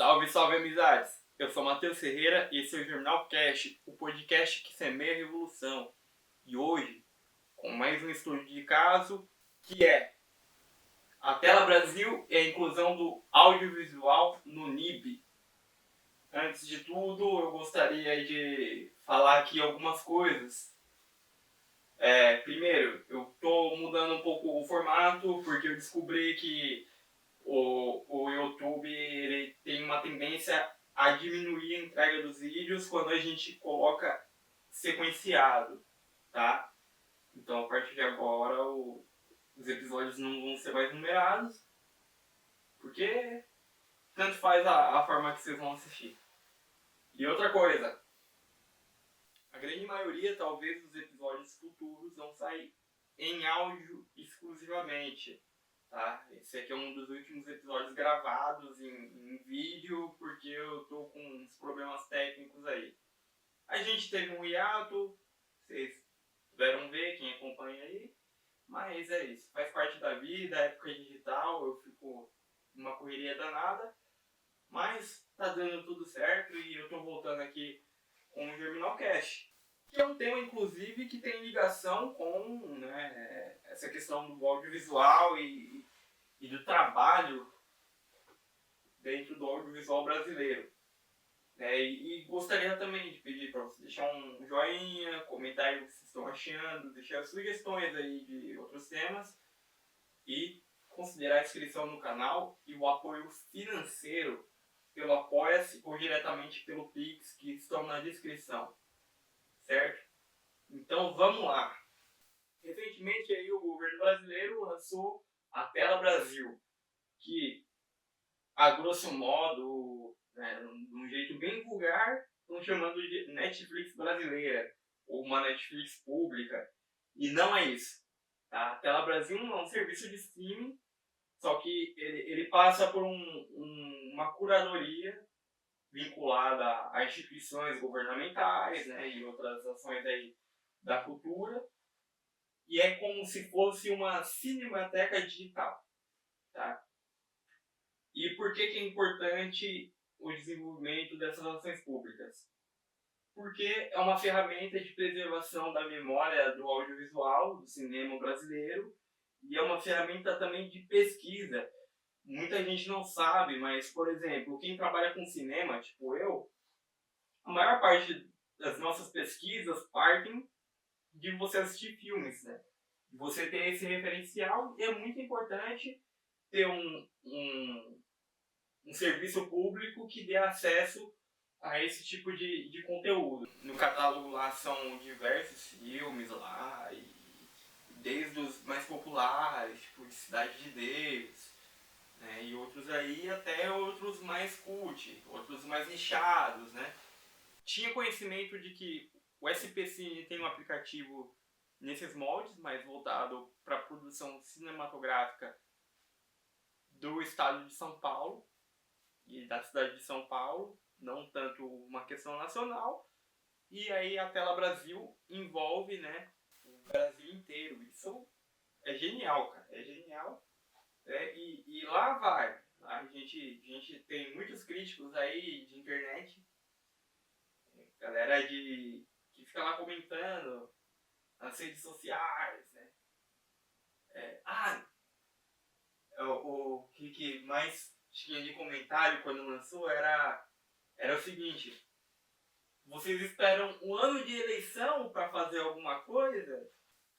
Salve, salve, amizades! Eu sou Matheus Ferreira e esse é o Jornal Cast, o podcast que semeia a revolução. E hoje, com mais um estudo de caso, que é a Tela Brasil e a inclusão do audiovisual no NIB. Antes de tudo, eu gostaria de falar aqui algumas coisas. Primeiro, eu estou mudando um pouco o formato porque eu descobri que o YouTube ele tem uma tendência a diminuir a entrega dos vídeos quando a gente coloca sequenciado, tá? Então, a partir de agora, os episódios não vão ser mais numerados, porque tanto faz a forma que vocês vão assistir. E outra coisa, a grande maioria, talvez, dos episódios futuros vão sair em áudio exclusivamente. Tá? Esse aqui é um dos últimos episódios gravados em vídeo, porque eu tô com uns problemas técnicos aí. A gente teve um hiato, vocês puderam ver, quem acompanha aí, mas é isso, faz parte da vida, época digital, eu fico numa correria danada, mas tá dando tudo certo e eu tô voltando aqui com o Germinal Cash, que é um tema, inclusive, que tem ligação com, né, essa questão do audiovisual e do trabalho dentro do audiovisual brasileiro. E gostaria também de pedir para você deixar um joinha, comentar aí o que vocês estão achando, deixar sugestões aí de outros temas e considerar a inscrição no canal e o apoio financeiro pelo Apoia-se ou diretamente pelo Pix, que estão na descrição, certo? Então vamos lá. Recentemente aí o governo brasileiro lançou a Tela Brasil, que a grosso modo, né, de um jeito bem vulgar, estão chamando de Netflix brasileira, ou uma Netflix pública, e não é isso. Tá? A Tela Brasil é um serviço de streaming, só que ele passa por uma curadoria vinculada a instituições governamentais, né, e outras ações aí da cultura, e é como se fosse uma cinemateca digital. Tá? E por que é importante o desenvolvimento dessas ações públicas? Porque é uma ferramenta de preservação da memória do audiovisual, do cinema brasileiro, e é uma ferramenta também de pesquisa. Muita gente não sabe, mas, por exemplo, quem trabalha com cinema, tipo eu, a maior parte das nossas pesquisas partem de você assistir filmes, né? Você ter esse referencial, e é muito importante ter um serviço público que dê acesso a esse tipo de conteúdo. No catálogo lá são diversos filmes lá, desde os mais populares, tipo de Cidade de Deus, né, e outros aí até outros mais cult, outros mais nichados, né. Tinha conhecimento de que o SPCine tem um aplicativo nesses moldes, mais voltado para a produção cinematográfica do estado de São Paulo, e da cidade de São Paulo, não tanto uma questão nacional. E aí a Tela Brasil envolve, né, o Brasil inteiro. Isso é genial, cara, é genial. E lá vai. A gente tem muitos críticos aí de internet, galera que fica lá comentando nas redes sociais, né. O que mais tinha de comentário quando lançou era o seguinte: vocês esperam um ano de eleição para fazer alguma coisa?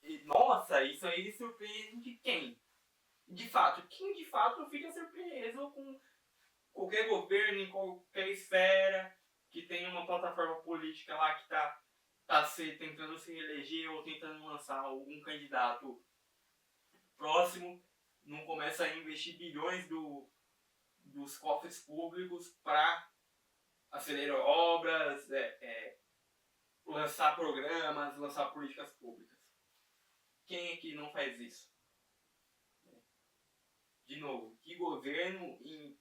E, nossa, isso aí surpreende quem? Quem de fato fica surpreso com qualquer governo, em qualquer esfera, que tem uma plataforma política lá que tentando se reeleger ou tentando lançar algum candidato próximo, não começa a investir bilhões dos cofres públicos para acelerar obras, lançar programas, lançar políticas públicas. Quem é que não faz isso? De novo, que governo em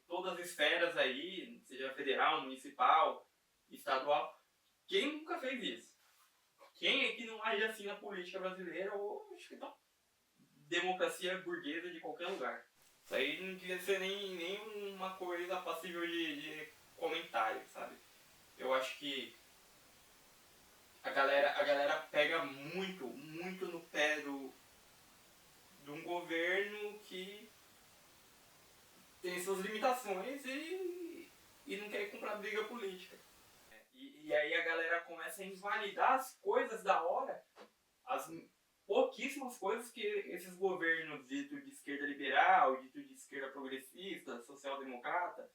todas as esferas aí, seja federal, municipal, estadual, quem nunca fez isso? Quem é que não age assim na política brasileira ou acho que não, democracia burguesa de qualquer lugar? Isso aí não devia ser nem uma coisa passível de comentário, sabe? Eu acho que a galera pega muito no pé de um governo que tem suas limitações e não quer comprar briga política. E aí a galera começa a invalidar as coisas da hora, as pouquíssimas coisas que esses governos dito de esquerda liberal, dito de esquerda progressista, social-democrata,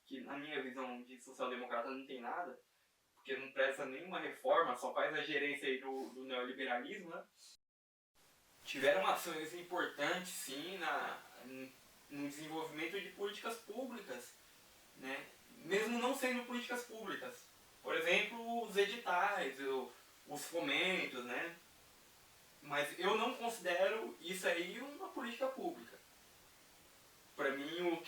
que na minha visão de social-democrata não tem nada, porque não presta nenhuma reforma, só faz a gerência aí do neoliberalismo, né? Tiveram ações importantes, sim, no desenvolvimento de políticas públicas, né? Mesmo não sendo políticas públicas. Por exemplo, os editais, os fomentos, né? Mas eu não considero isso aí uma política pública. Para mim,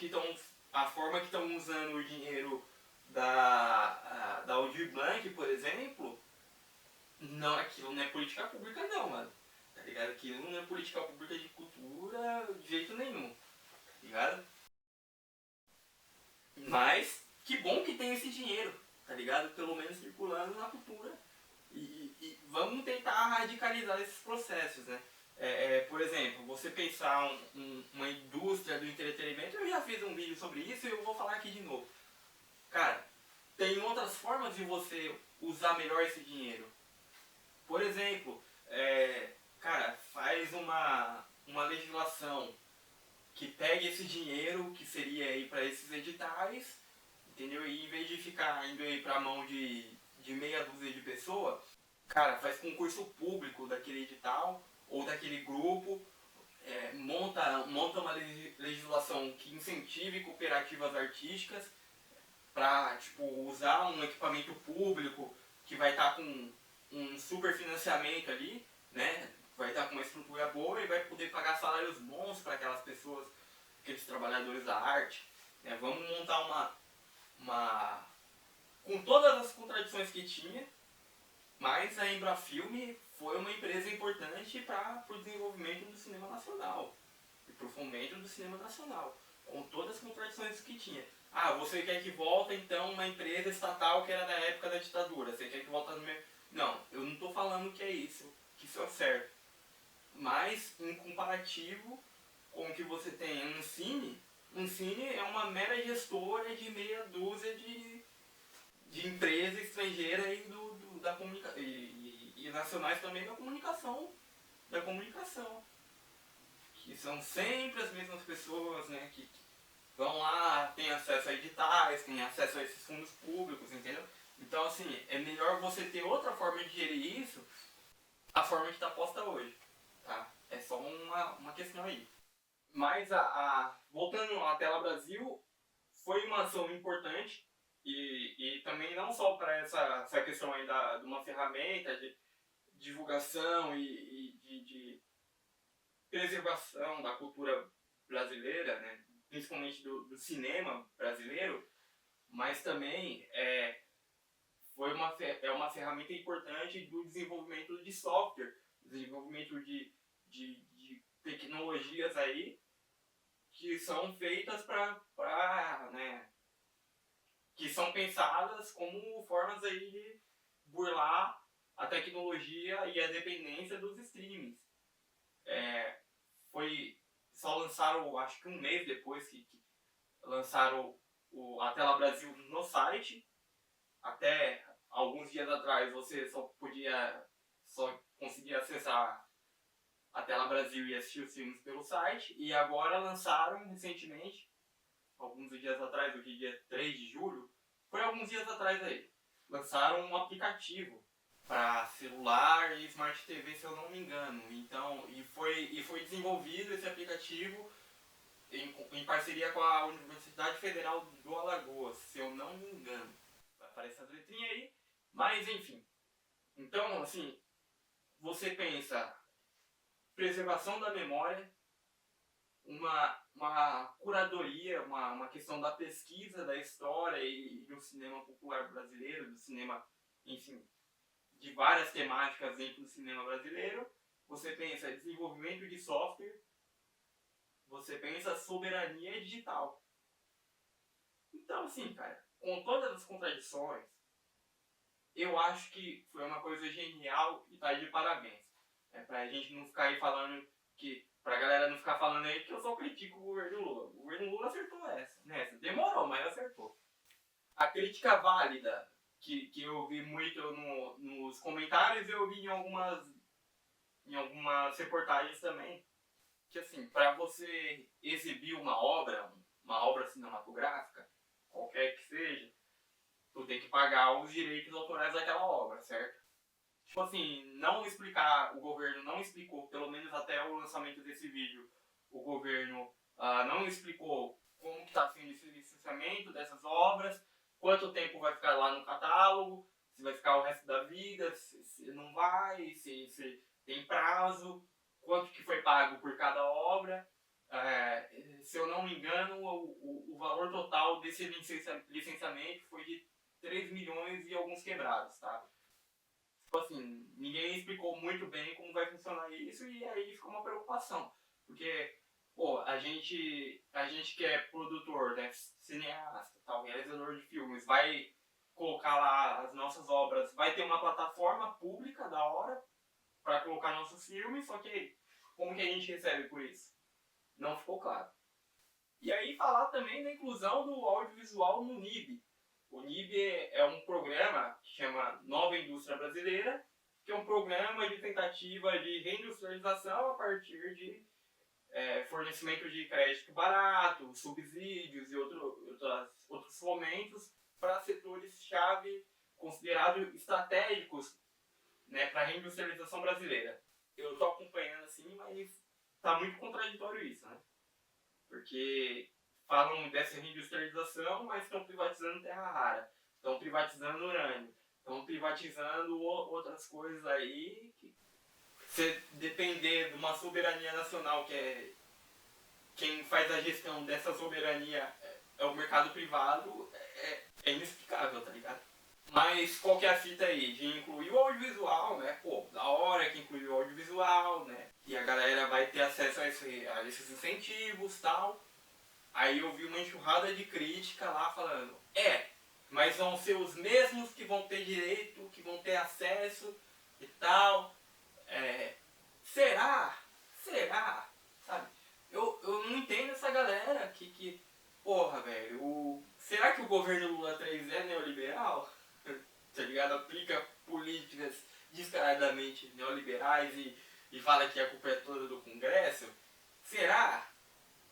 a forma que estão usando o dinheiro da Aldir Blanc, por exemplo, não, aquilo não é política pública não, mano. Tá ligado? Aquilo não é política pública de cultura de jeito nenhum. Tá ligado? Mas que bom que tem esse dinheiro, tá ligado? Pelo menos circulando na cultura. E vamos tentar radicalizar esses processos, né? Por exemplo, você pensar uma indústria do entretenimento, eu já fiz um vídeo sobre isso e eu vou falar aqui de novo. Cara, tem outras formas de você usar melhor esse dinheiro. Por exemplo, cara, faz uma legislação que pegue esse dinheiro que seria aí para esses editais, entendeu? E em vez de ficar indo aí para a mão de meia dúzia de pessoas, cara, faz concurso público daquele edital ou daquele grupo, monta uma legislação que incentive cooperativas artísticas para tipo, usar um equipamento público que vai estar com um super financiamento ali, né? Vai estar com uma estrutura boa e vai poder pagar salários bons para aquelas pessoas, aqueles trabalhadores da arte. Né? Vamos montar uma. Com todas as contradições que tinha, mas a Embrafilme foi uma empresa importante para o desenvolvimento do cinema nacional e para o fomento do cinema nacional, com todas as contradições que tinha. Ah, você quer que volte então uma empresa estatal que era da época da ditadura? Você quer que volte no mesmo... Não, eu não estou falando que é isso, que isso é certo. Mas, em comparativo com o que você tem no Cine, um Cine é uma mera gestora de meia dúzia de empresa estrangeira da comunicação e nacionais também da comunicação, que são sempre as mesmas pessoas, né, que vão lá, têm acesso a editais, têm acesso a esses fundos públicos, entendeu? Então, assim, é melhor você ter outra forma de gerir isso, a forma que está posta hoje, tá? É só uma questão aí. Mas, voltando à Tela Brasil, foi uma ação importante e também não só para essa questão aí de uma ferramenta de divulgação e de preservação da cultura brasileira, né? Principalmente do cinema brasileiro, mas também é uma ferramenta importante do desenvolvimento de software, desenvolvimento de tecnologias aí que são feitas né, que são pensadas como formas aí de burlar a tecnologia e a dependência dos streamings. Só lançaram, acho que um mês depois que lançaram a Tela Brasil no site. Até alguns dias atrás você só conseguia acessar a Tela Brasil e assistir os filmes pelo site. E agora lançaram recentemente, alguns dias atrás, hoje dia 3 de julho, foi alguns dias atrás aí, lançaram um aplicativo para celular e Smart TV, se eu não me engano. Então, e foi desenvolvido esse aplicativo em parceria com a Universidade Federal do Alagoas, se eu não me engano. Aparece as letrinhas aí, mas enfim. Então, assim, você pensa preservação da memória, uma curadoria, uma questão da pesquisa da história e do cinema popular brasileiro, do cinema, enfim, de várias temáticas dentro do cinema brasileiro. Você pensa desenvolvimento de software, você pensa soberania digital. Então, assim, cara, com todas as contradições, eu acho que foi uma coisa genial e tá de parabéns. Pra gente não ficar aí falando pra galera não ficar falando aí que eu só critico o governo Lula. O governo Lula acertou nessa. Demorou, mas acertou. A crítica válida que eu vi muito nos comentários, eu vi em algumas reportagens também, que assim, para você exibir uma obra cinematográfica, qualquer que seja, tu tem que pagar os direitos autorais daquela obra, certo? Tipo assim, o governo não explicou, pelo menos até o lançamento desse vídeo, o governo não explicou como que está sendo esse licenciamento dessas obras, quanto tempo vai ficar lá no catálogo, se vai ficar o resto da vida, se não vai, se tem prazo, quanto que foi pago por cada obra. Se eu não me engano, o valor total desse licenciamento foi de 3 milhões e alguns quebrados, tá? Tipo assim, ninguém explicou muito bem como vai funcionar isso e aí ficou uma preocupação. Porque, pô, a gente que é produtor, né, cineasta, tal, realizador de filmes, vai colocar lá as nossas obras, vai ter uma plataforma pública da hora para colocar nossos filmes, só que como que a gente recebe por isso? Não ficou claro. E aí falar também da inclusão do audiovisual no NIB. O NIB é um programa que chama Nova Indústria Brasileira, que é um programa de tentativa de reindustrialização a partir de fornecimento de crédito barato, subsídios e outros fomentos para setores-chave considerados estratégicos, né, para a reindustrialização brasileira. Eu estou acompanhando assim, mas está muito contraditório isso, né? Porque falam dessa reindustrialização, mas estão privatizando terra rara, estão privatizando urânio, estão privatizando outras coisas aí que você depender de uma soberania nacional que é quem faz a gestão dessa soberania é o mercado privado, é inexplicável, tá ligado? Mas qual que é a fita aí? De incluir o audiovisual, né? Pô, da hora que incluiu o audiovisual, né? E a galera vai ter acesso a esses incentivos e tal. Aí eu vi uma enxurrada de crítica lá falando, mas vão ser os mesmos que vão ter direito, que vão ter acesso e tal. Será? Será? Sabe? Eu não entendo essa galera que porra, velho, será que o governo Lula 3 é neoliberal? Tá ligado? Aplica políticas descaradamente neoliberais e fala que a culpa é toda do Congresso? Será?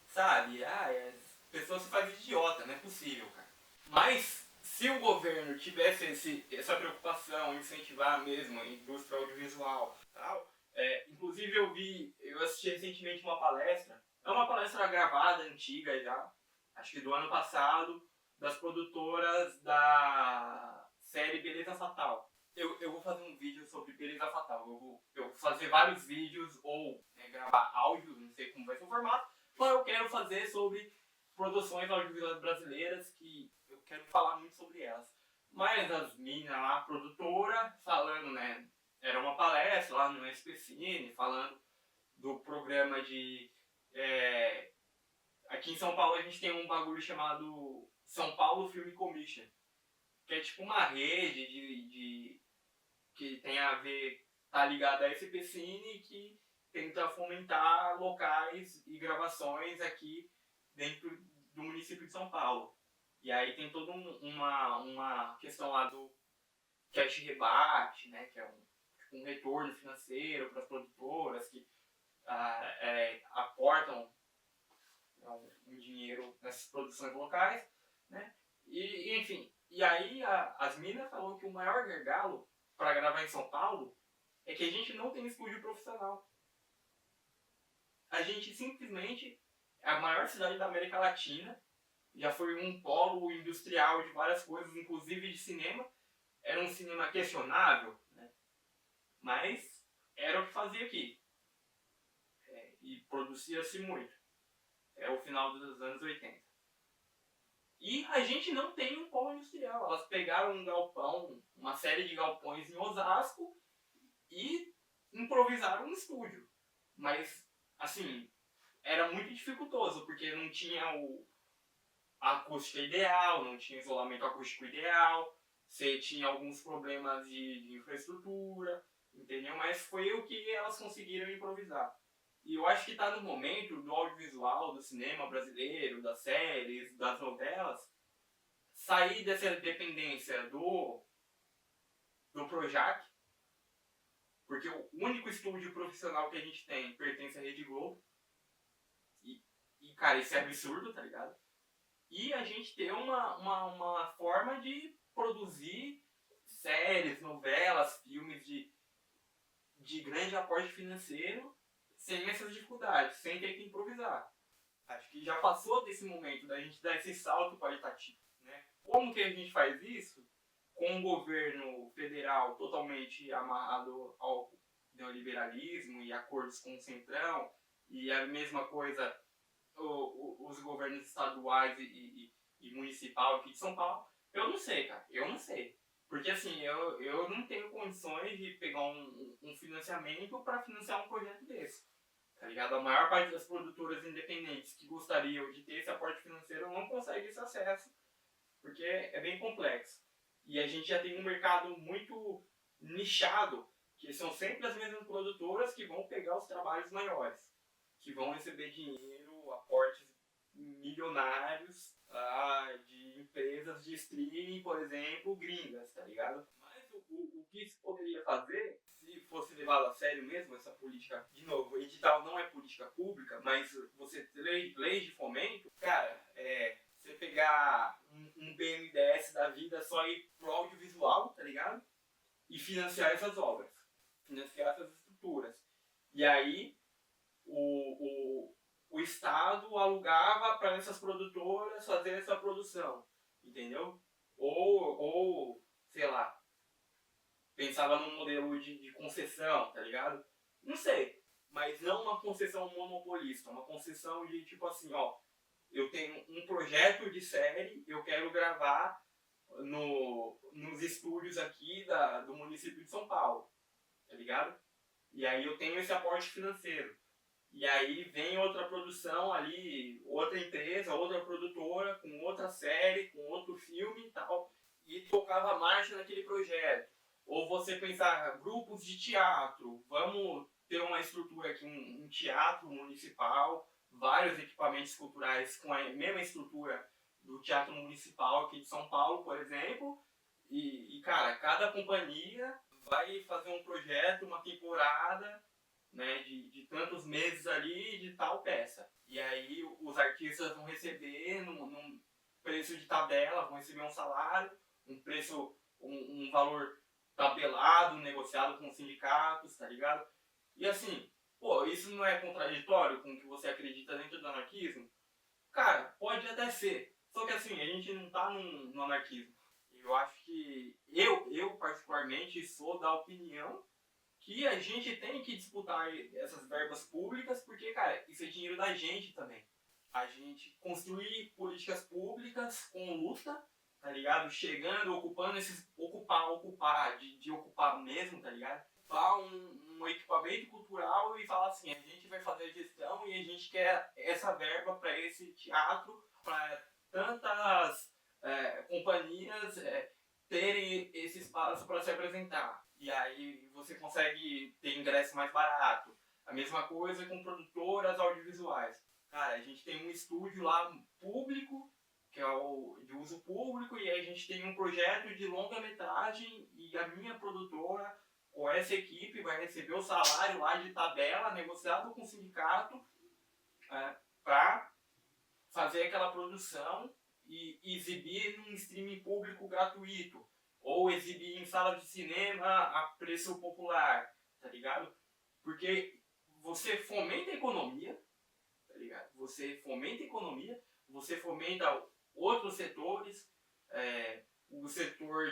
Sabe? As pessoas se fazem idiota, não é possível, cara. Mas se o governo tivesse essa preocupação em incentivar mesmo a indústria audiovisual e tal, inclusive eu assisti recentemente uma palestra, é uma palestra gravada, antiga já, acho que do ano passado, das produtoras da série Beleza Fatal. Eu vou fazer um vídeo sobre Beleza Fatal, eu vou fazer vários vídeos ou gravar áudio, não sei como vai ser o formato, mas eu quero fazer sobre produções audiovisuais brasileiras que eu quero falar muito sobre elas. Mas as minas lá, produtora, falando, né, era uma palestra lá no SPCine, falando do programa de... aqui em São Paulo a gente tem um bagulho chamado São Paulo Film Commission, que é tipo uma rede que tem a ver, tá ligada a SPCine, que tenta fomentar locais e gravações aqui dentro do município de São Paulo. E aí tem toda uma questão lá do cash rebate, né, que é um retorno financeiro para as produtoras que aportam um dinheiro nessas produções locais, né? E enfim, e aí as minas falou que o maior gargalo para gravar em São Paulo é que a gente não tem estúdio profissional. A gente simplesmente é a maior cidade da América Latina, já foi um polo industrial de várias coisas, inclusive de cinema. Era um cinema questionável, né? Mas era o que fazia aqui. E produzia-se muito. É o final dos anos 80. E a gente não tem um polo industrial. Elas pegaram um galpão, uma série de galpões em Osasco e improvisaram um estúdio. Mas, assim, era muito dificultoso, porque não tinha a acústica ideal, não tinha isolamento acústico ideal, você tinha alguns problemas de infraestrutura, entendeu? Mas foi o que elas conseguiram improvisar. E eu acho que está no momento do audiovisual, do cinema brasileiro, das séries, das novelas, sair dessa dependência do Projac, porque o único estúdio profissional que a gente tem pertence à Rede Globo. E cara, isso é absurdo, tá ligado? E a gente ter uma forma de produzir séries, novelas, filmes de grande aporte financeiro sem essas dificuldades, sem ter que improvisar. Acho que já passou desse momento da gente dar esse salto qualitativo, né? Como que a gente faz isso? Com um governo federal totalmente amarrado ao neoliberalismo e acordos com o Centrão, e a mesma coisa os governos estaduais e municipal aqui de São Paulo, eu não sei, cara. Eu não sei. Porque assim, eu não tenho condições de pegar um financiamento para financiar um projeto desse. Tá ligado? A maior parte das produtoras independentes que gostariam de ter esse aporte financeiro não consegue esse acesso, porque é bem complexo. E a gente já tem um mercado muito nichado, que são sempre as mesmas produtoras que vão pegar os trabalhos maiores, que vão receber dinheiro, aportes milionários de empresas de streaming, por exemplo, gringas, tá ligado? Mas o que se poderia fazer, se fosse levado a sério mesmo essa política, de novo, edital não é política pública, mas você ter leis de fomento, cara, você pegar um BNDES da vida só ir pro audiovisual, tá ligado? E financiar essas obras, financiar essas estruturas. E aí o Estado alugava para essas produtoras fazer essa produção, entendeu? Ou sei lá, pensava num modelo de concessão, tá ligado? Não sei, mas não uma concessão monopolista, uma concessão de tipo assim, ó, eu tenho um projeto de série, eu quero gravar nos estúdios aqui do município de São Paulo, tá ligado? E aí eu tenho esse aporte financeiro. E aí vem outra produção ali, outra empresa, outra produtora, com outra série, com outro filme e tal, e tocava marcha naquele projeto. Ou você pensar, grupos de teatro, vamos ter uma estrutura aqui, um teatro municipal, vários equipamentos culturais com a mesma estrutura do Teatro Municipal aqui de São Paulo, por exemplo, e cara, cada companhia vai fazer um projeto, uma temporada, né, de tantos meses ali de tal peça. E aí os artistas vão receber num preço de tabela, vão receber um salário, um preço, um valor tabelado, negociado com os sindicatos, tá ligado? E assim, pô, isso não é contraditório com o que você acredita dentro do anarquismo? Cara, pode até ser. Só que assim, a gente não tá no anarquismo. Eu acho que eu particularmente sou da opinião que a gente tem que disputar essas verbas públicas, porque, cara, isso é dinheiro da gente também. A gente construir políticas públicas com luta, tá ligado? Chegando, ocupando esses... Ocupar, de ocupar mesmo, tá ligado? Ocupar um equipamento cultural e falar assim, a gente vai fazer a gestão e a gente quer essa verba para esse teatro, para tantas companhias terem esse espaço para se apresentar. E aí você consegue ter ingresso mais barato. A mesma coisa com produtoras audiovisuais. Cara, a gente tem um estúdio lá público, que é o de uso público, e aí a gente tem um projeto de longa-metragem e a minha produtora, com essa equipe, vai receber o salário lá de tabela, negociado com o sindicato, para fazer aquela produção e exibir num streaming público gratuito. Ou exibir em sala de cinema a preço popular, tá ligado? Porque você fomenta a economia, tá ligado? Você fomenta a economia, você fomenta outros setores, o setor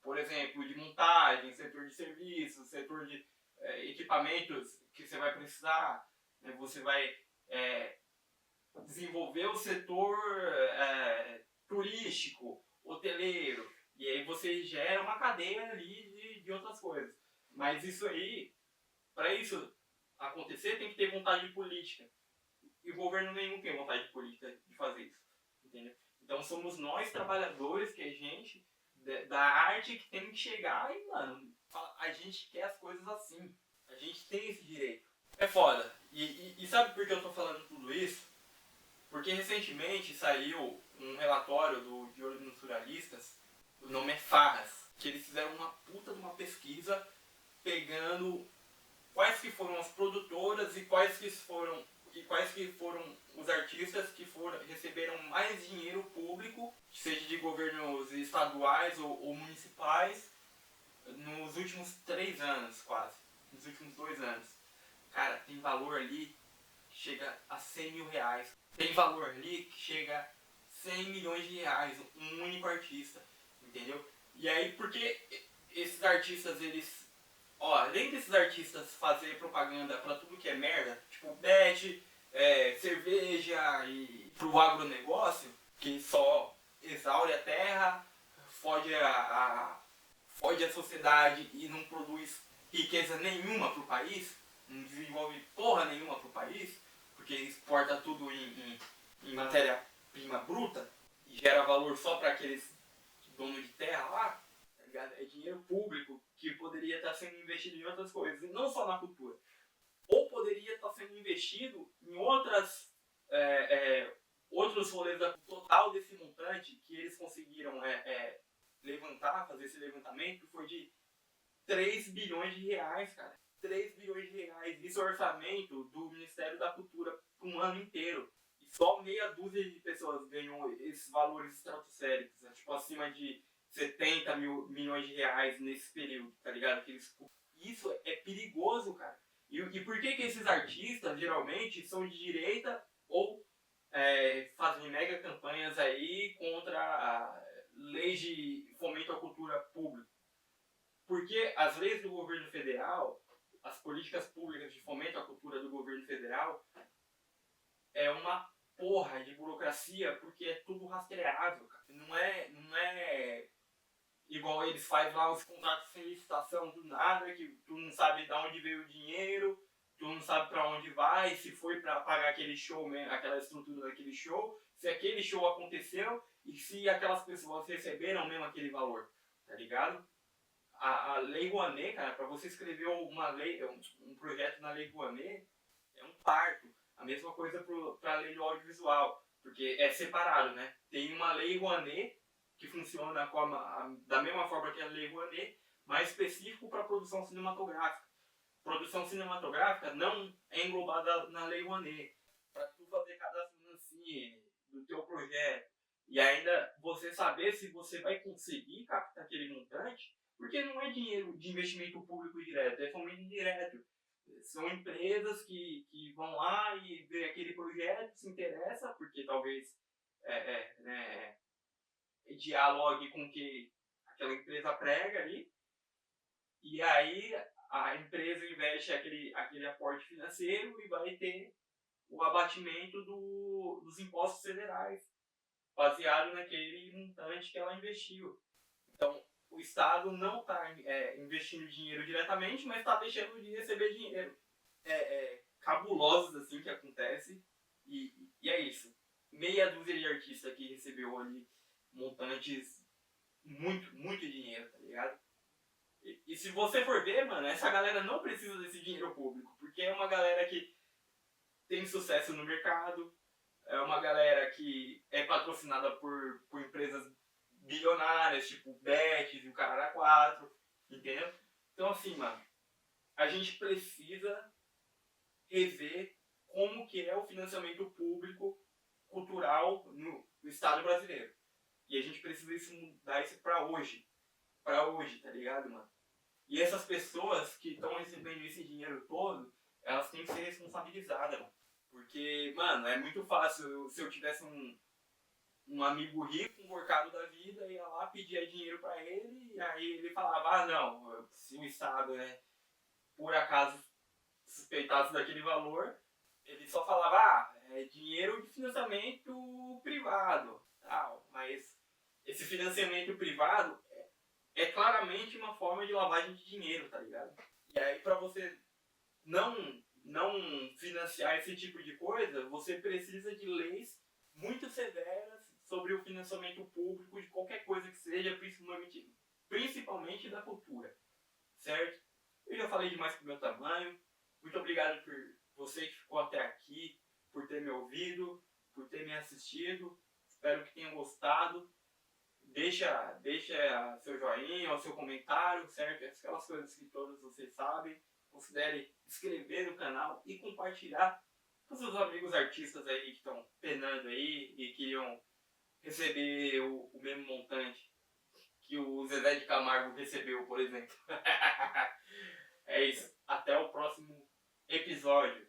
por exemplo, de montagem, setor de serviços, setor de equipamentos que você vai precisar, né? Você vai desenvolver o setor turístico, hoteleiro, e aí você gera uma cadeia ali de outras coisas. Mas isso aí, para isso acontecer, tem que ter vontade política. E o governo nenhum tem vontade política de fazer isso. Entendeu? Então somos nós, trabalhadores, que a gente, da arte, que tem que chegar e, mano, a gente quer as coisas assim. A gente tem esse direito. É foda. E sabe por que eu tô falando tudo isso? Porque recentemente saiu um relatório de Olho nos Surrealistas, o nome é Farras, que eles fizeram uma puta de uma pesquisa pegando quais que foram as produtoras e quais que foram os artistas que receberam mais dinheiro público, seja de governos estaduais ou municipais, nos últimos 3 anos, quase. Nos últimos 2 anos. Cara, tem valor ali que chega a 100 mil reais. Tem valor ali que chega a 100 milhões de reais, um único artista. Entendeu? E aí, porque esses artistas, eles... Ó, além desses artistas fazer propaganda pra tudo que é merda, tipo bet, cerveja e pro agronegócio, que só exaure a terra, fode fode a sociedade e não produz riqueza nenhuma pro país, não desenvolve porra nenhuma pro país, porque exporta tudo em matéria-prima bruta e gera valor só para aqueles donos de terra lá, tá ligado? É dinheiro público que poderia estar sendo investido em outras coisas, e não só na cultura. Ou poderia estar sendo investido em outros rolês da total desse montante que eles conseguiram levantar, fazer esse levantamento, foi de 3 bilhões de reais, cara. 3 bilhões de reais. Isso é o orçamento do Ministério da Cultura por um ano inteiro. E só meia dúzia de pessoas ganham esses valores estratosféricos, tipo acima de 70 milhões de reais nesse período, tá ligado? Isso é perigoso, cara. E por que esses artistas, geralmente, são de direita ou fazem mega campanhas aí contra leis de fomento à cultura pública? Porque as leis do governo federal, as políticas públicas de fomento à cultura do governo federal, é uma porra de burocracia, porque é tudo rastreável, cara. Não é igual eles fazem lá os contratos sem licitação do nada, que tu não sabe de onde veio o dinheiro, tu não sabe para onde vai, se foi para pagar aquele show, aquela estrutura daquele show, se aquele show aconteceu e se aquelas pessoas receberam mesmo aquele valor, tá ligado? A Lei Rouanet, cara, para você escrever uma lei, um projeto na Lei Rouanet, é um parto. A mesma coisa para a Lei do Audiovisual, porque é separado, né? Tem uma Lei Rouanet que funciona da mesma forma que a Lei Rouanet, mas específico para produção cinematográfica. Produção cinematográfica não é englobada na Lei Rouanet. Para tu fazer cadastro no Ancine, do teu projeto, e ainda você saber se você vai conseguir captar aquele montante, porque não é dinheiro de investimento público direto, é fomento indireto. São empresas que vão lá e vê aquele projeto, se interessa, porque talvez dialogue com o que aquela empresa prega ali, e aí a empresa investe aquele aporte financeiro e vai ter o abatimento dos impostos federais, baseado naquele montante que ela investiu. Então, o Estado não está investindo dinheiro diretamente, mas está deixando de receber dinheiro. Cabulosos assim que acontece, e é isso. Meia dúzia de artistas que recebeu ali montantes muito, muito dinheiro, tá ligado? E se você for ver, mano, essa galera não precisa desse dinheiro público, porque é uma galera que tem sucesso no mercado, é uma galera que é patrocinada por empresas bilionárias, tipo Betis e o Caralho 4, entendeu? Então assim, mano, a gente precisa rever como que é o financiamento público cultural no Estado brasileiro. E a gente precisa mudar isso pra hoje. Pra hoje, tá ligado, mano? E essas pessoas que estão recebendo esse dinheiro todo, elas têm que ser responsabilizadas, mano. Porque, mano, é muito fácil. Se eu tivesse um amigo rico, um workado da vida, ia lá, pedia dinheiro pra ele, e aí ele falava, não, se o Estado por acaso suspeitasse daquele valor, ele só falava, é dinheiro de financiamento privado, tal. Mas esse financiamento privado é claramente uma forma de lavagem de dinheiro, tá ligado? E aí pra você não não financiar esse tipo de coisa, você precisa de leis muito severas sobre o financiamento público de qualquer coisa que seja, principalmente da cultura, certo? Eu já falei demais pro meu tamanho. Muito obrigado por você que ficou até aqui, por ter me ouvido, por ter me assistido. Espero que tenham gostado. Deixa seu joinha, o seu comentário, certo? Aquelas coisas que todos vocês sabem. Considere inscrever no canal e compartilhar com seus amigos artistas aí que estão penando aí e queriam receber o mesmo montante que o Zezé de Camargo recebeu, por exemplo. É isso. Até o próximo episódio.